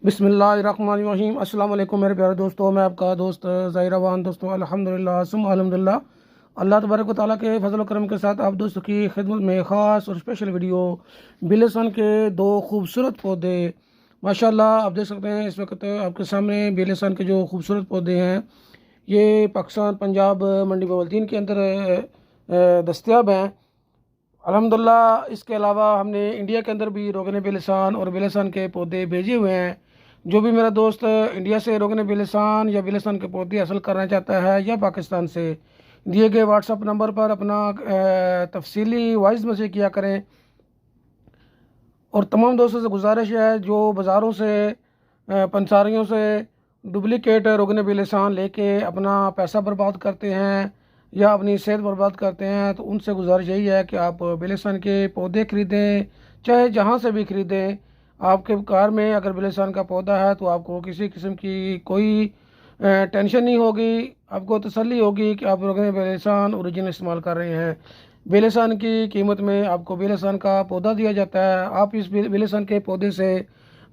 बिस्मिल्लाहिर्रहमानिर्रहीम। अस्सलाम वालेकुम मेरे प्यारे दोस्तों, मैं आपका दोस्त ज़ाहिर अवान। दोस्तों अल्हम्दुलिल्लाह सुम्मा अल्हम्दुलिल्लाह, अल्लाह तबारक व तआला के फजल करम के साथ आप दोस्तों की खिदमत में ख़ास और स्पेशल वीडियो बिलसन के दो खूबसूरत पौधे। माशाल्लाह आप देख सकते हैं इस वक्त आपके सामने बिलसन के जो खूबसूरत पौधे हैं, ये पाकिस्तान पंजाब मंडी बवलदीन के अंदर दस्तयाब हैं अल्हम्दुलिल्लाह। इसके अलावा हमने इंडिया के अंदर भी रोगन बिलसान और बिलसान के पौधे भेजे हुए हैं। जो भी मेरा दोस्त इंडिया से रोगन बिलसान या बिलसान के पौधे हासिल करना चाहता है या पाकिस्तान से, दिए गए व्हाट्सअप नंबर पर अपना तफसीली वॉइस मैसेज किया करें। और तमाम दोस्तों से गुजारिश है जो बाज़ारों से पंसारियों से डुप्लिकेट रोगन बिलसान लेके अपना पैसा बर्बाद करते हैं या अपनी सेहत बर्बाद करते हैं, तो उनसे गुजारिश यही है कि आप बिलसन के पौधे ख़रीदें, चाहे जहाँ से भी ख़रीदें। आपके कार में अगर बिलसन का पौधा है तो आपको किसी किस्म की कोई टेंशन नहीं होगी, आपको तसल्ली होगी कि आप रोगन बिलसन ओरिजिनल इस्तेमाल कर रहे हैं। बेलसन की कीमत में आपको बेलसन का पौधा दिया जाता है। आप इस बेलसन के पौधे से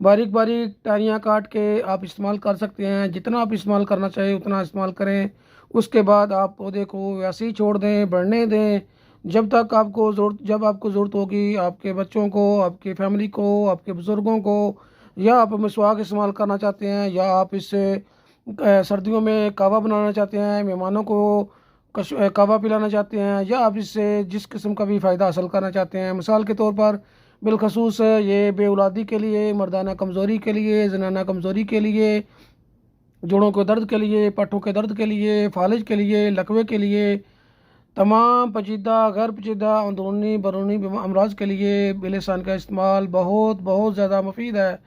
बारीक बारीक टारियाँ काट के आप इस्तेमाल कर सकते हैं। जितना आप इस्तेमाल करना चाहिए उतना इस्तेमाल करें। उसके बाद आप पौधे को वैसे ही छोड़ दें, बढ़ने दें जब तक आपको जब आपको ज़रूरत होगी। आपके बच्चों को, आपकी फैमिली को, आपके बुज़ुर्गों को, या आप मिसवाक इस्तेमाल करना चाहते हैं, या आप इससे सर्दियों में कहवा बनाना चाहते हैं, मेहमानों को कहवा पिलाना चाहते हैं, या आप इससे जिस किस्म का भी फ़ायदा हासिल करना चाहते हैं। मिसाल के तौर पर बिलखसूस ये बेऔलादी के लिए, मर्दाना कमज़ोरी के लिए, जनाना कमज़ोरी के लिए, जोड़ों के दर्द के लिए, पट्टों के दर्द के लिए, फालिज के लिए, लकवे के लिए, तमाम पेचीदा गैर पेचीदा अंदरूनी बैरूनी अमराज के लिए बिलसन का इस्तेमाल बहुत बहुत ज़्यादा मुफीद है।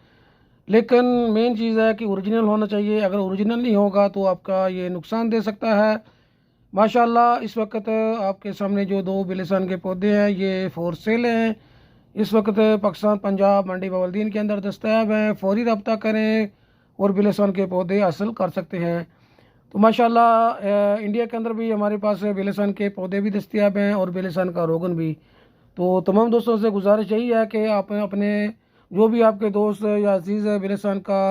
लेकिन मेन चीज़ है कि ओरिजिनल होना चाहिए। अगर ओरिजिनल नहीं होगा तो आपका ये नुकसान दे सकता है। माशाल्लाह इस वक्त आपके सामने जो दो बिलसन के पौधे हैं ये फॉर सेल हैं। इस वक्त पाकिस्तान पंजाब मंडी बवलदीन के अंदर दस्तयाब हैं। फौरी रब्ता करें और बिलसन के पौधे हासिल कर सकते हैं। तो माशाल्लाह इंडिया के अंदर भी हमारे पास बिलसन के पौधे भी दस्तयाब हैं और बिलसन का रोगन भी। तो तमाम दोस्तों से गुजारिश यही है कि आप अपने जो भी आपके दोस्त या अजीज़ बिलसन का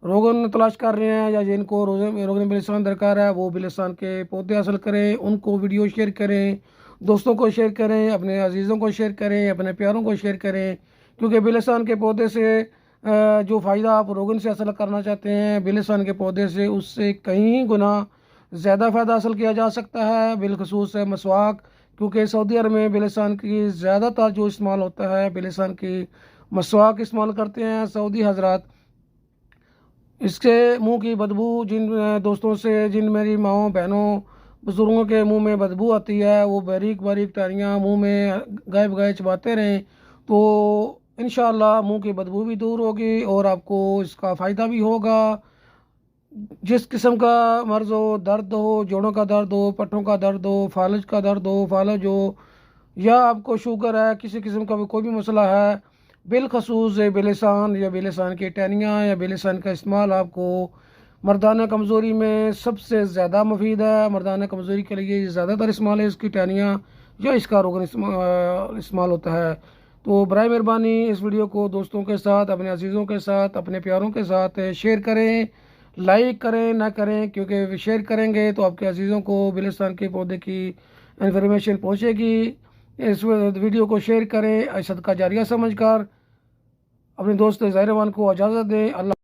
रोगन तलाश कर रहे हैं या जिनको रोगन बिलसान दरकार है, वो बिलसान के पौधे हासिल करें। उनको वीडियो शेयर करें, दोस्तों को शेयर करें, अपने अजीज़ों को शेयर करें, अपने प्यारों को शेयर करें। क्योंकि बिलसान के पौधे से जो फ़ायदा आप रोगन से हासिल करना चाहते हैं, बिलसन के पौधे से उससे कहीं गुना ज़्यादा फ़ायदा हासिल किया जा सकता है। बिलखसूस मसवाक, क्योंकि सऊदी अरब में बिलसन की ज़्यादातर जो इस्तेमाल होता है, बिलसन की मसवाक इस्तेमाल करते हैं सऊदी हजरात। इसके मुंह की बदबू जिन दोस्तों से, जिन मेरी माओं बहनों बुज़ुर्गों के मुंह में बदबू आती है, वो बारीक बारीक टारियाँ मुंह में गाय बगाए चबाते रहें तो इंशाअल्लाह मुंह की बदबू भी दूर होगी और आपको इसका फ़ायदा भी होगा। जिस किस्म का मर्ज़ हो, दर्द हो, जोड़ों का दर्द हो, पट्टों का दर्द हो, फालज का दर्द हो, फालज हो, या आपको शुगर है, किसी किस्म का भी कोई भी मसला है, बिलखसूस बिलसान या बिलसान की टहनियाँ या बिलसान का इस्तेमाल आपको मर्दाना कमज़ोरी में सबसे ज़्यादा मुफीद है। मर्दाना कमज़ोरी के लिए ज़्यादातर इस्तेमाल है इसकी टहनियाँ या इसका रोगन इस्तेमाल होता है। तो बराए मेहरबानी इस वीडियो को दोस्तों के साथ, अपने अजीज़ों के साथ, अपने प्यारों के साथ शेयर करें। लाइक करें ना करें, क्योंकि शेयर करेंगे तो आपके अजीज़ों को बिलसान के पौधे की इन्फॉर्मेशन पहुँचेगी। इस वीडियो को शेयर करें, सदका जारिया समझकर अपने दोस्त ज़ाहिर अमान को इजाज़त दें। अल्लाह